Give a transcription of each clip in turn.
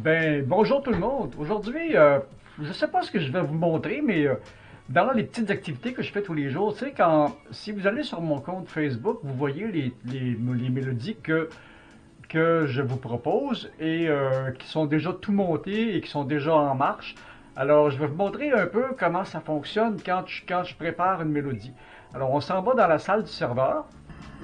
Bonjour tout le monde. Aujourd'hui, je ne sais pas ce que je vais vous montrer, mais dans les petites activités que je fais tous les jours, tu sais, si vous allez sur mon compte Facebook, vous voyez les mélodies que je vous propose et qui sont déjà tout montées et qui sont déjà en marche. Alors, je vais vous montrer un peu comment ça fonctionne quand je prépare une mélodie. Alors, on s'en va dans la salle du serveur.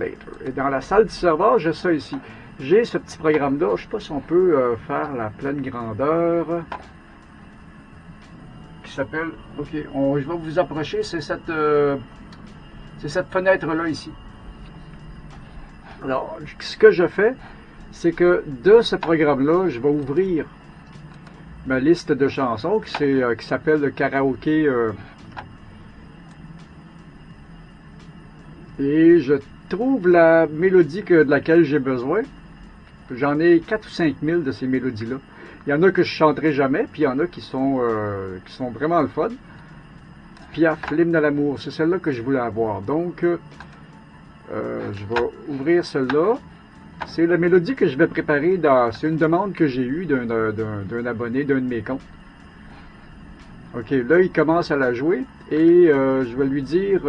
Et dans la salle du serveur, j'ai ça ici. J'ai ce petit programme-là. Je ne sais pas si on peut faire la pleine grandeur. Qui s'appelle... OK, je vais vous approcher. C'est cette fenêtre-là ici. Alors, ce que je fais, c'est que de ce programme-là, je vais ouvrir ma liste de chansons qui s'appelle le karaoké. Et je trouve la mélodie de laquelle j'ai besoin. J'en ai 4 ou 5 000 de ces mélodies-là. Il y en a que je chanterai jamais, puis il y en a qui sont vraiment le fun. Piaf, l'hymne à l'amour, c'est celle-là que je voulais avoir. Donc, je vais ouvrir celle-là. C'est la mélodie que je vais préparer c'est une demande que j'ai eue d'un abonné d'un de mes comptes. OK, là, il commence à la jouer et je vais lui dire,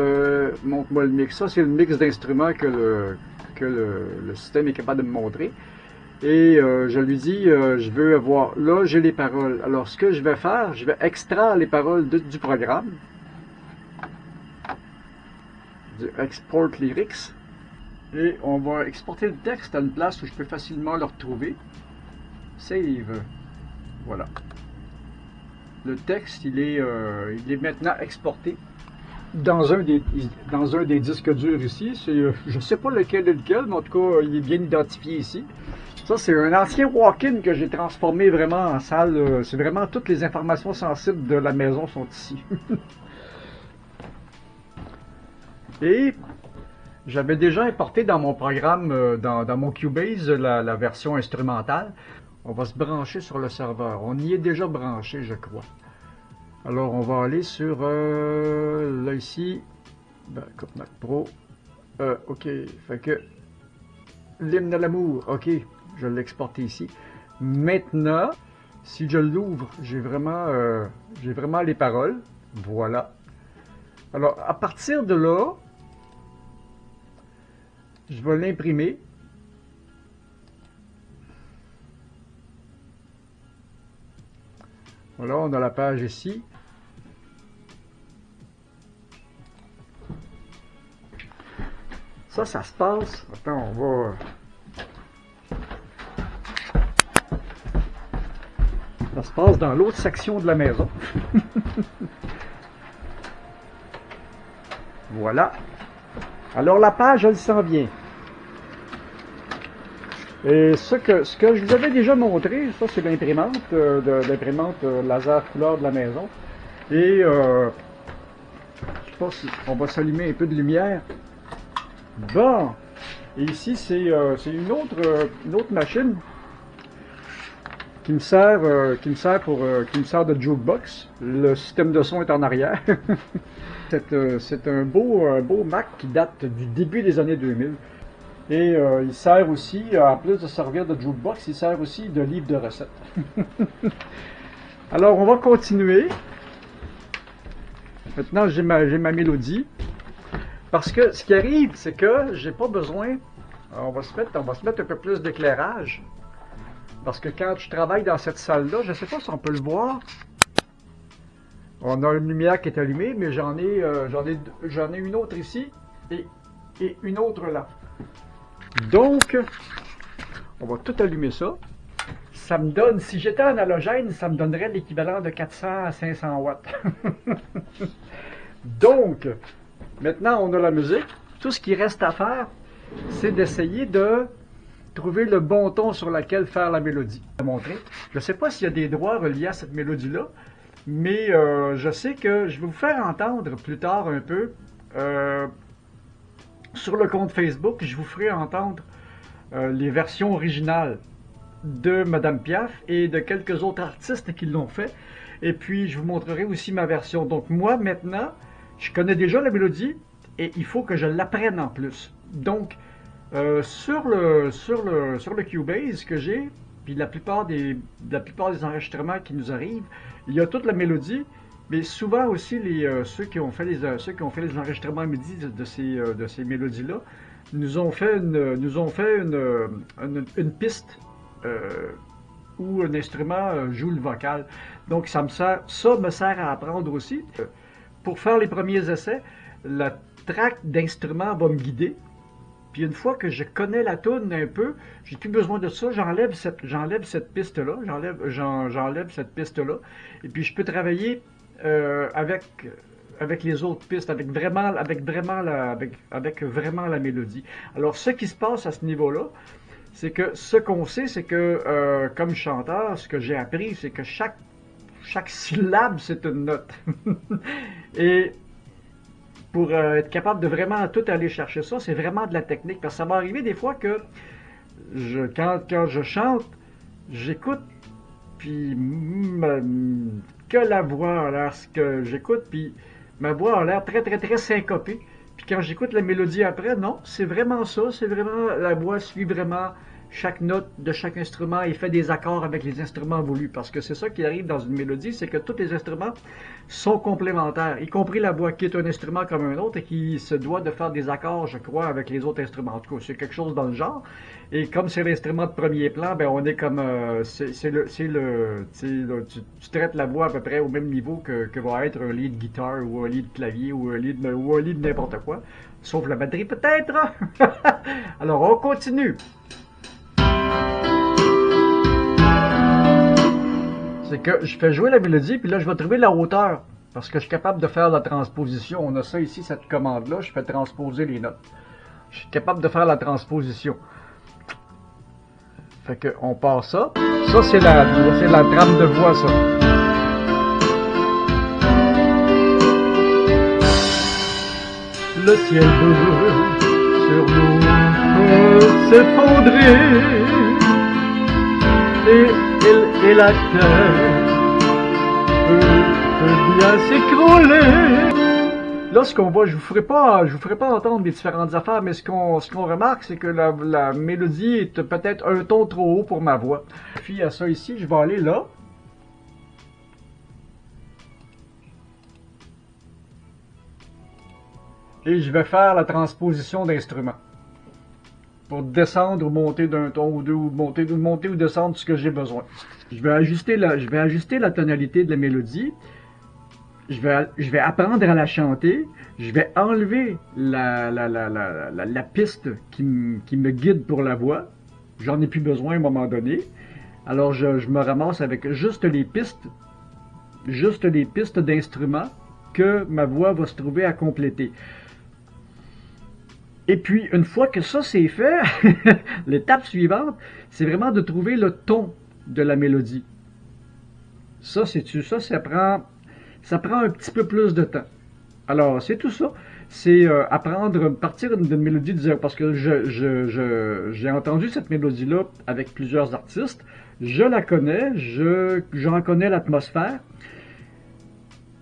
montre-moi le mix. Ça, c'est le mix d'instruments que le système est capable de me montrer. Et je lui dis, je veux avoir, là, j'ai les paroles. Alors, ce que je vais faire, je vais extraire les paroles du programme. Du Export Lyrics. Et on va exporter le texte à une place où je peux facilement le retrouver. Save. Voilà. Le texte, il est maintenant exporté dans un des disques durs ici. Je ne sais pas lequel est lequel, mais en tout cas, il est bien identifié ici. Ça, c'est un ancien walk-in que j'ai transformé vraiment en salle. C'est vraiment toutes les informations sensibles de la maison sont ici. Et j'avais déjà importé dans mon programme, dans mon Cubase, la version instrumentale. On va se brancher sur le serveur. On y est déjà branché, je crois. Alors, on va aller sur, là, ici, Mac Pro. OK, fait que, l'hymne à l'amour, OK, je l'ai exporté ici. Maintenant, si je l'ouvre, j'ai vraiment les paroles. Voilà. Alors, à partir de là, je vais l'imprimer. Voilà, on a la page ici. Ça se passe. Attends, ça se passe dans l'autre section de la maison. Voilà. Alors la page, elle s'en vient. Et ce que je vous avais déjà montré, ça c'est l'imprimante, l'imprimante laser couleur de la maison. Et je sais pas si on va s'allumer un peu de lumière. Bon, et ici c'est une autre machine qui me sert de jukebox. Le système de son est en arrière. C'est un beau Mac qui date du début des années 2000. Et il sert aussi, en plus de servir de jukebox, il sert aussi de livre de recettes. Alors, on va continuer. Maintenant, j'ai ma mélodie. Parce que ce qui arrive, c'est que j'ai pas besoin... On va se mettre un peu plus d'éclairage. Parce que quand je travaille dans cette salle-là, je ne sais pas si on peut le voir. On a une lumière qui est allumée, mais j'en ai une autre ici et une autre là. Donc, on va tout allumer ça. Ça me donne, si j'étais en halogène, ça me donnerait l'équivalent de 400 à 500 watts. Donc, maintenant on a la musique. Tout ce qui reste à faire, c'est d'essayer de trouver le bon ton sur lequel faire la mélodie. Je ne sais pas s'il y a des droits reliés à cette mélodie-là, mais je sais que je vais vous faire entendre plus tard un peu. Sur le compte Facebook, je vous ferai entendre les versions originales de Madame Piaf et de quelques autres artistes qui l'ont fait. Et puis, je vous montrerai aussi ma version. Donc, moi, maintenant, je connais déjà la mélodie et il faut que je l'apprenne en plus. Donc, sur le Cubase que j'ai, Puis la plupart des enregistrements qui nous arrivent, il y a toute la mélodie, mais souvent aussi ceux qui ont fait les enregistrements MIDI de ces mélodies-là nous ont fait une piste où un instrument joue le vocal. Donc ça me sert à apprendre aussi. Pour faire les premiers essais, la track d'instrument va me guider. Puis une fois que je connais la tune un peu, j'ai plus besoin de ça, j'enlève cette piste-là, j'enlève cette piste-là, et puis je peux travailler avec les autres pistes, avec vraiment la mélodie. Alors ce qui se passe à ce niveau-là, c'est que ce qu'on sait, c'est que comme chanteur, ce que j'ai appris, c'est que chaque syllabe, c'est une note. Et pour être capable de vraiment tout aller chercher ça, c'est vraiment de la technique. Parce que ça va arriver des fois que quand je chante, j'écoute, puis que la voix a l'air ce que j'écoute, puis ma voix a l'air très très très syncopée. Puis quand j'écoute la mélodie après, non, c'est vraiment ça, c'est vraiment, la voix suit vraiment chaque note de chaque instrument et fait des accords avec les instruments voulus. Parce que c'est ça qui arrive dans une mélodie, c'est que tous les instruments sont complémentaires, y compris la voix qui est un instrument comme un autre et qui se doit de faire des accords, je crois, avec les autres instruments. En tout cas, c'est quelque chose dans le genre. Et comme c'est l'instrument de premier plan, ben on est comme tu traites la voix à peu près au même niveau que va être un lead guitare ou un lead clavier ou un lead n'importe quoi, sauf la batterie peut-être. Alors on continue. C'est que je fais jouer la mélodie, puis là je vais trouver la hauteur, parce que je suis capable de faire la transposition. On a ça ici, cette commande-là, je fais transposer les notes. Je suis capable de faire la transposition. Fait que on part ça. Ça c'est la trame de voix, ça. Le ciel bleu sur nous peut s'effondrer et la terre peut bien s'écrouler. Là, ce qu'on voit, je vous ferai pas entendre les différentes affaires, mais ce qu'on remarque, c'est que la mélodie est peut-être un ton trop haut pour ma voix. Puis à ça ici, je vais aller là. Et je vais faire la transposition d'instrument. Pour descendre ou monter d'un ton ou deux, ou monter ou descendre ce que j'ai besoin. Je vais ajuster la tonalité de la mélodie. Je vais apprendre à la chanter. Je vais enlever la piste qui me guide pour la voix. J'en ai plus besoin à un moment donné. Alors je me ramasse avec juste les pistes d'instruments que ma voix va se trouver à compléter. Et puis, une fois que ça c'est fait, l'étape suivante, c'est vraiment de trouver le ton de la mélodie. Ça prend un petit peu plus de temps. Alors, c'est tout ça. C'est partir d'une mélodie de zéro, parce que j'ai entendu cette mélodie-là avec plusieurs artistes. Je la connais, j'en connais l'atmosphère.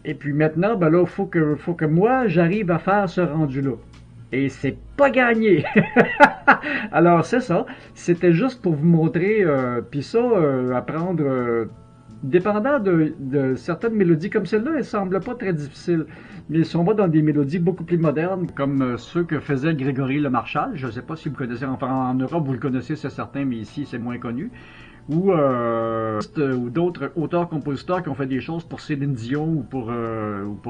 Et puis maintenant, ben là, faut que moi, j'arrive à faire ce rendu-là. Et c'est pas gagné. Alors c'est ça. C'était juste pour vous montrer. Puis ça, apprendre. Dépendant de certaines mélodies comme celle-là, elle semble pas très difficile. Mais si on va dans des mélodies beaucoup plus modernes, comme ceux que faisait Grégory Le Marchal, je ne sais pas si vous connaissez, enfin en Europe vous le connaissez, c'est certain, mais ici c'est moins connu. Ou d'autres auteurs-compositeurs qui ont fait des choses pour Céline Dion ou pour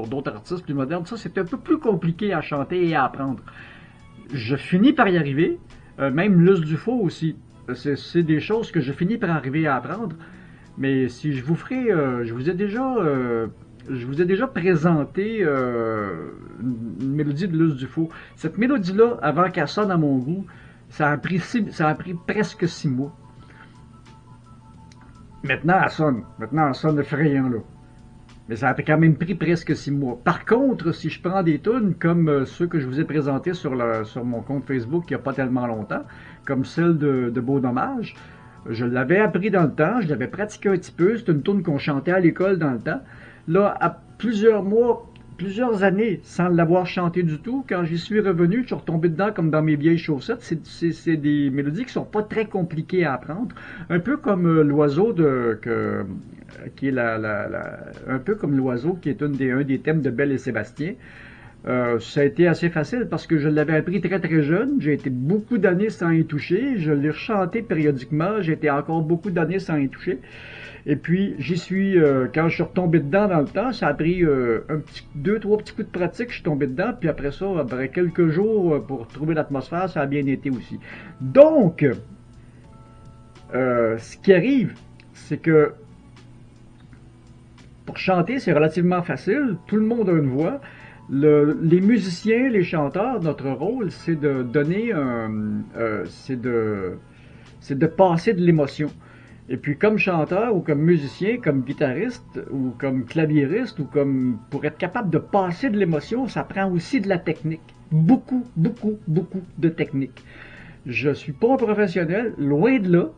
d'autres artistes plus modernes. Ça, c'est un peu plus compliqué à chanter et à apprendre. Je finis par y arriver, même Luce Dufaux aussi. C'est des choses que je finis par arriver à apprendre. Mais si je vous ferai, je vous ai déjà présenté une mélodie de Luce Dufaux. Cette mélodie-là, avant qu'elle sonne à mon goût, ça a pris presque 6 mois. Maintenant, elle sonne effrayant, là. Mais ça a quand même pris presque 6 mois. Par contre, si je prends des tunes comme ceux que je vous ai présentés sur mon compte Facebook il n'y a pas tellement longtemps, comme celle de Beau Dommage, je l'avais appris dans le temps, je l'avais pratiqué un petit peu, c'est une tune qu'on chantait à l'école dans le temps. Là, à plusieurs mois plusieurs années sans l'avoir chanté du tout. Quand j'y suis revenu, je suis retombé dedans comme dans mes vieilles chaussettes. C'est des mélodies qui sont pas très compliquées à apprendre. Un peu comme l'oiseau qui est un peu comme l'oiseau qui est un des thèmes de Belle et Sébastien. Ça a été assez facile parce que je l'avais appris très très jeune. J'ai été beaucoup d'années sans y toucher. Je l'ai rechanté périodiquement. J'ai été encore beaucoup d'années sans y toucher. Et puis, quand je suis retombé dedans dans le temps, ça a pris deux, trois petits coups de pratique, je suis tombé dedans, puis après ça, après quelques jours pour trouver l'atmosphère, ça a bien été aussi. Donc, ce qui arrive, c'est que pour chanter, c'est relativement facile, tout le monde a une voix. Les musiciens, les chanteurs, notre rôle, c'est de donner c'est de passer de l'émotion. Et puis comme chanteur ou comme musicien, comme guitariste ou comme claviériste ou comme pour être capable de passer de l'émotion, ça prend aussi de la technique. Beaucoup, beaucoup, beaucoup de technique. Je suis pas un professionnel, loin de là.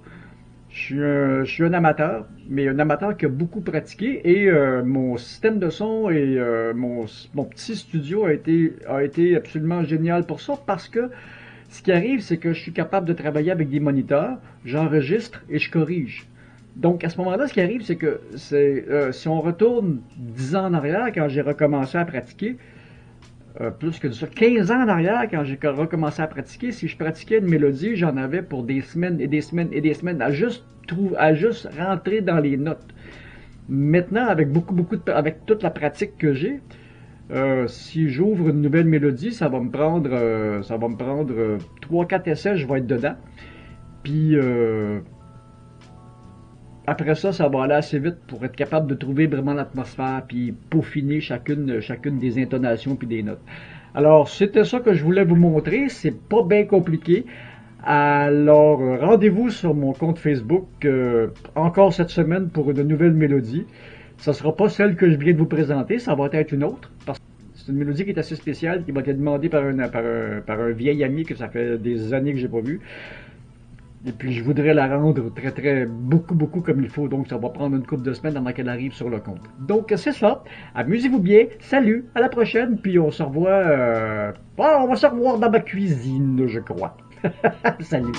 Je suis un amateur, mais un amateur qui a beaucoup pratiqué et mon système de son et mon petit studio a été absolument génial pour ça parce que ce qui arrive, c'est que je suis capable de travailler avec des moniteurs, j'enregistre et je corrige. Donc, à ce moment-là, ce qui arrive, c'est que si on retourne 10 ans en arrière, quand j'ai recommencé à pratiquer, plus que ça, 15 ans en arrière, quand j'ai recommencé à pratiquer, si je pratiquais une mélodie, j'en avais pour des semaines et des semaines et des semaines à juste rentrer dans les notes. Maintenant, avec avec toute la pratique que j'ai, si j'ouvre une nouvelle mélodie, ça va me prendre 3-4 essais, je vais être dedans. Puis après ça, ça va aller assez vite pour être capable de trouver vraiment l'atmosphère puis peaufiner chacune des intonations puis des notes. Alors, c'était ça que je voulais vous montrer. C'est pas bien compliqué. Alors, rendez-vous sur mon compte Facebook encore cette semaine pour une nouvelle mélodie. Ça sera pas celle que je viens de vous présenter, ça va être une autre. Parce que c'est une mélodie qui est assez spéciale, qui m'a été demandée par un vieil ami que ça fait des années que j'ai pas vu. Et puis je voudrais la rendre beaucoup comme il faut. Donc ça va prendre une couple de semaines avant qu'elle arrive sur le compte. Donc c'est ça. Amusez-vous bien. Salut. À la prochaine. Puis on se revoit. On va se revoir dans ma cuisine, je crois. Salut.